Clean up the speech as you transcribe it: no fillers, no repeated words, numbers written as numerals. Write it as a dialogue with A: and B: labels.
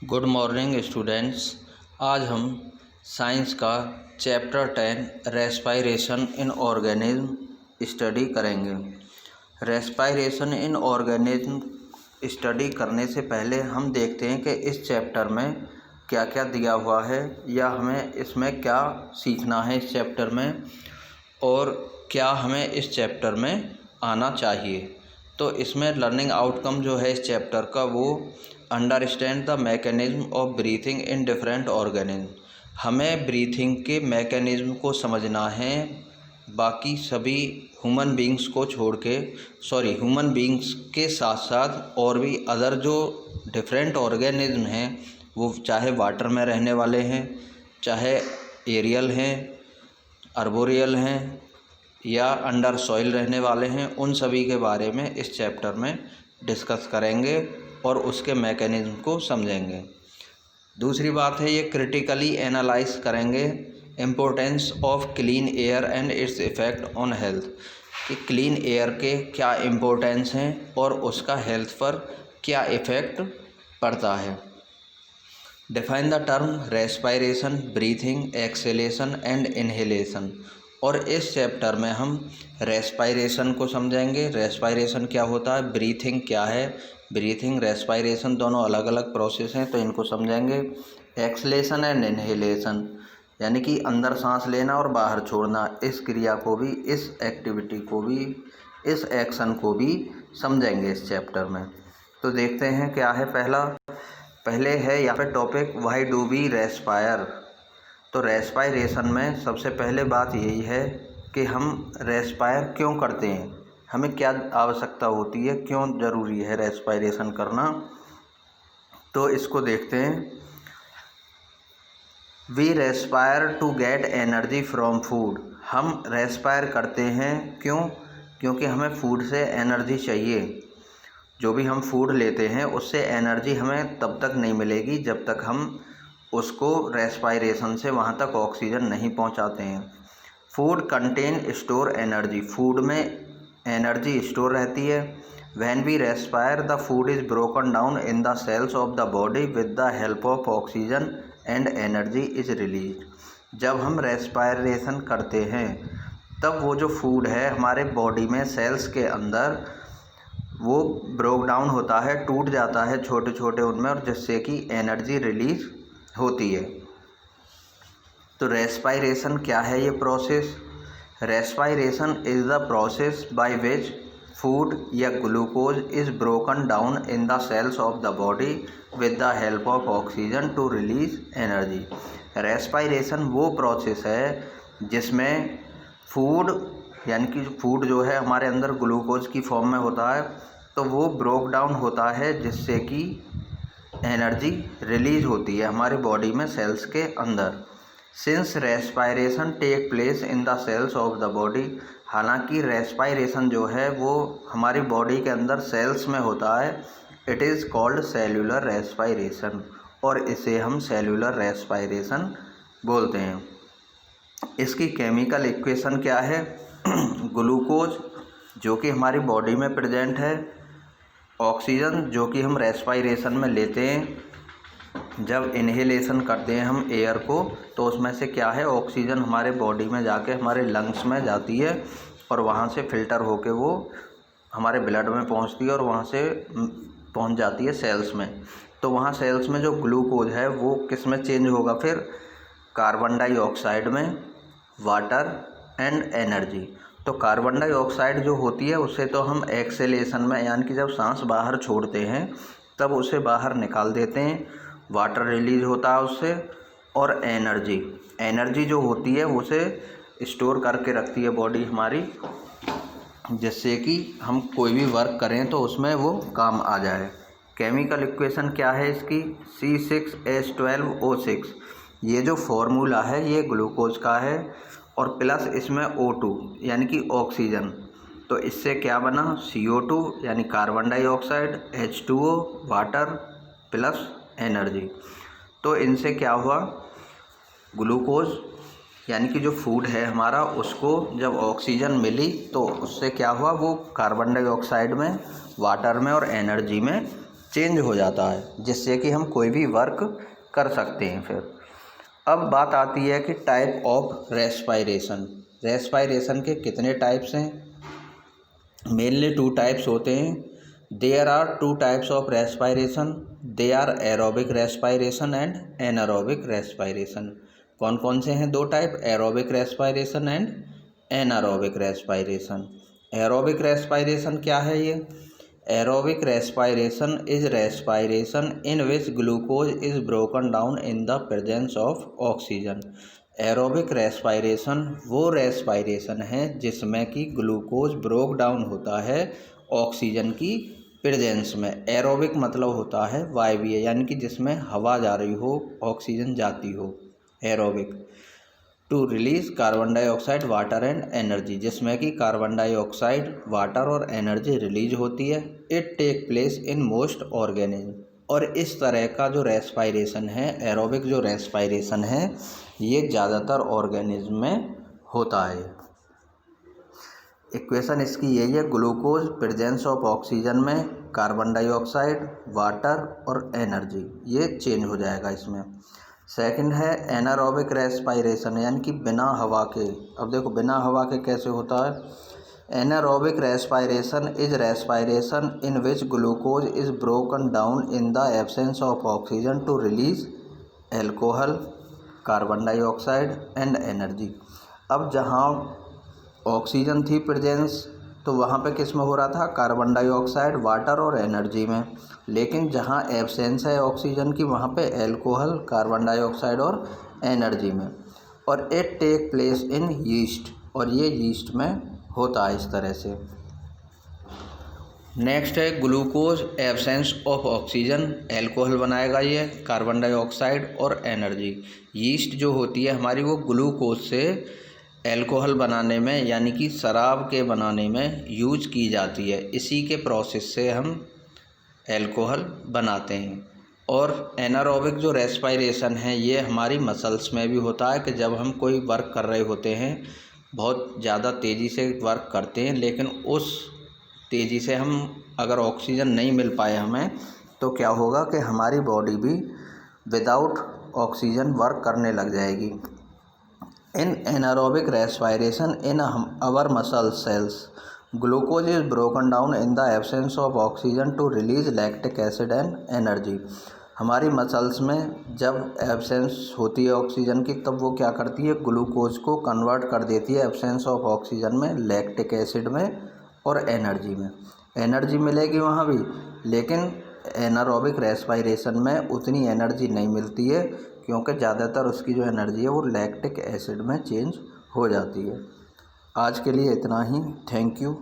A: Good morning students. आज हम science का चैप्टर 10 रेस्पायरेशन इन ऑर्गेनिज्म स्टडी करेंगे। रेस्पायरेशन इन ऑर्गेनिज्म स्टडी करने से पहले हम देखते हैं कि इस चैप्टर में क्या क्या दिया हुआ है या हमें इसमें क्या सीखना है इस चैप्टर में और क्या हमें इस चैप्टर में आना चाहिए। तो इसमें लर्निंग आउटकम जो है इस चैप्टर का वो understand the mechanism of breathing in different organism. हमें ब्रीथिंग के मैकेनिज्म को समझना है, बाकी सभी ह्यूमन बींग्स को छोड़ के ह्यूमन बींग्स के साथ साथ और भी अदर जो डिफरेंट ऑर्गेनिज्म हैं, वो चाहे वाटर में रहने वाले हैं, चाहे एरियल हैं, अर्बोरियल हैं या अंडर सॉइल रहने वाले हैं, उन सभी के बारे में इस चैप्टर में डिस्कस करेंगे और उसके मैकेनिज्म को समझेंगे। दूसरी बात है, ये क्रिटिकली एनालाइज करेंगे importance of clean air and it's effect on health, कि क्लीन एयर के क्या इम्पोर्टेंस हैं और उसका हेल्थ पर क्या इफ़ेक्ट पड़ता है। Define the term respiration, breathing, acceleration and inhalation. और इस चैप्टर में हम रेस्पायरेशन को समझेंगे। रेस्पायरेशन क्या होता है, ब्रीथिंग क्या है, ब्रीथिंग रेस्पायरेशन दोनों अलग अलग प्रोसेस हैं तो इनको समझेंगे। एक्सलेशन एंड इनहेलेशन यानी कि अंदर सांस लेना और बाहर छोड़ना, इस क्रिया को भी, इस एक्टिविटी को भी, इस एक्शन को भी समझेंगे इस चैप्टर में। तो देखते हैं क्या है। पहले है यहाँ पे topic why do we respire. तो रेस्पायरेशन में सबसे पहले बात यही है कि हम रेस्पायर क्यों करते हैं, हमें क्या आवश्यकता होती है, क्यों ज़रूरी है रेस्पायरेशन करना। तो इसको देखते हैं। We respire to get energy from food. हम रेस्पायर करते हैं क्यों? क्योंकि हमें फूड से एनर्जी चाहिए। जो भी हम फूड लेते हैं उससे एनर्जी हमें तब तक नहीं मिलेगी जब तक हम उसको रेस्पायरेशन से वहाँ तक ऑक्सीजन नहीं पहुँचाते हैं। Food contain store energy, food में एनर्जी स्टोर रहती है। When we respire the food is broken down in the cells of the body with the help of oxygen and energy is release. जब हम respiration करते हैं तब वो जो फूड है हमारे बॉडी में सेल्स के अंदर वो ब्रोक डाउन होता है, टूट जाता है छोटे छोटे उनमें, और जिससे कि एनर्जी रिलीज होती है। तो रेस्पायरेशन क्या है ये process? Respiration is the process by which food या glucose is broken down in the cells of the body with the help of oxygen to release energy. Respiration वो प्रोसेस है जिसमें फूड यानी कि फूड जो है हमारे अंदर ग्लूकोज की फॉर्म में होता है, तो वो ब्रोक डाउन होता है जिससे कि एनर्जी रिलीज होती है हमारी बॉडी में सेल्स के अंदर। Since respiration take place in the cells of the body, हालांकि रेस्पायरेशन जो है वो हमारी बॉडी के अंदर सेल्स में होता है, it is called cellular respiration, और इसे हम सेल्यूलर रेस्पायरेशन बोलते हैं। इसकी केमिकल इक्वेशन क्या है? ग्लूकोज जो कि हमारी बॉडी में प्रेजेंट है, ऑक्सीजन जो कि हम रेस्पायरेशन में लेते हैं, जब इनहेलेशन करते हैं हम एयर को तो उसमें से क्या है, ऑक्सीजन हमारे बॉडी में जाके हमारे लंग्स में जाती है और वहाँ से फ़िल्टर होके वो हमारे ब्लड में पहुँचती है और वहाँ से पहुँच जाती है सेल्स में। तो वहाँ सेल्स में जो ग्लूकोज है वो किस में चेंज होगा फिर? कार्बन डाइऑक्साइड में, वाटर एंड एनर्जी। तो कार्बन डाइऑक्साइड जो होती है उसे तो हम एक्सेलेशन में यानी कि जब सांस बाहर छोड़ते हैं तब उसे बाहर निकाल देते हैं, वाटर रिलीज होता है उससे, और एनर्जी जो होती है उसे स्टोर करके रखती है बॉडी हमारी, जिससे कि हम कोई भी वर्क करें तो उसमें वो काम आ जाए। केमिकल इक्वेशन क्या है इसकी? C6H12O6। ये जो फॉर्मूला है ये ग्लूकोज का है और प्लस इसमें O2 यानी कि ऑक्सीजन। तो इससे क्या बना? CO2 यानी carbon dioxide, H2O water plus energy. तो इनसे क्या हुआ, ग्लूकोज यानी कि जो फूड है हमारा, उसको जब ऑक्सीजन मिली तो उससे क्या हुआ, वो कार्बन डाइऑक्साइड में, वाटर में और एनर्जी में चेंज हो जाता है, जिससे कि हम कोई भी वर्क कर सकते हैं। फिर अब बात आती है कि टाइप ऑफ रेस्पायरेशन। रेस्पायरेशन के कितने टाइप्स हैं? मेनली 2 टाइप्स होते हैं। There are 2 types of respiration, they are aerobic respiration and anaerobic respiration. कौन कौन से हैं 2 type? Aerobic respiration and anaerobic respiration. Aerobic respiration क्या है ये? Aerobic respiration is respiration in which glucose is broken down in the presence of oxygen. Aerobic respiration वो respiration है जिसमें कि ग्लूकोज ब्रोक डाउन होता है ऑक्सीजन की प्रेजेंस में। एरोबिक मतलब होता है वायवीय, यानी कि जिसमें हवा जा रही हो, ऑक्सीजन जाती हो, aerobic. To release carbon dioxide, water and energy, जिसमें कि कार्बन डाइऑक्साइड, वाटर और एनर्जी रिलीज होती है। It take place in most organism. और इस तरह का जो रेस्पायरेशन है, एरोबिक जो रेस्पायरेशन है, ये ज़्यादातर ऑर्गेनिज्म में होता है। इक्वेशन इसकी यही है, ग्लूकोज प्रेजेंस ऑफ ऑक्सीजन में, कार्बन डाइऑक्साइड, वाटर और एनर्जी, ये चेंज हो जाएगा इसमें। सेकंड है एनारोबिक रेस्पायरेशन, यानी कि बिना हवा के। अब देखो बिना हवा के कैसे होता है? Anaerobic respiration is respiration in which glucose is broken down in the absence of oxygen to release alcohol, carbon dioxide and energy. अब जहाँ ऑक्सीजन थी प्रेजेंस, तो वहाँ पे किस में हो रहा था? कार्बन डाइऑक्साइड, वाटर और एनर्जी में। लेकिन जहाँ एब्सेंस है ऑक्सीजन की, वहाँ पे एल्कोहल, कार्बन डाइऑक्साइड और एनर्जी में। और it take place in yeast, और ये यीस्ट में होता है इस तरह से। नेक्स्ट है glucose absence of oxygen, alcohol बनाएगा ये, कार्बन डाइऑक्साइड और एनर्जी। यीस्ट जो होती है हमारी, वो ग्लूकोज से एल्कोहल बनाने में, यानी कि शराब के बनाने में यूज की जाती है। इसी के प्रोसेस से हम एल्कोहल बनाते हैं। और एनारोबिक जो रेस्पायरेशन है, ये हमारी मसल्स में भी होता है कि जब हम कोई वर्क कर रहे होते हैं, बहुत ज़्यादा तेज़ी से वर्क करते हैं, लेकिन उस तेज़ी से हम अगर ऑक्सीजन नहीं मिल पाए हमें, तो क्या होगा कि हमारी बॉडी भी विदाउट ऑक्सीजन वर्क करने लग जाएगी। In anaerobic respiration in our muscle cells, glucose is broken down in the absence of oxygen to release lactic acid and energy. हमारी मसल्स में जब एब्सेंस होती है ऑक्सीजन की, तब वो क्या करती है? ग्लूकोज को कन्वर्ट कर देती है एब्सेंस ऑफ ऑक्सीजन में, लैक्टिक एसिड में और एनर्जी में। एनर्जी मिलेगी वहाँ भी, लेकिन एनारोबिक रेस्पायरेशन में उतनी एनर्जी नहीं मिलती है, क्योंकि ज़्यादातर उसकी जो एनर्जी है वो लैक्टिक एसिड में चेंज हो जाती है। आज के लिए इतना ही। Thank you.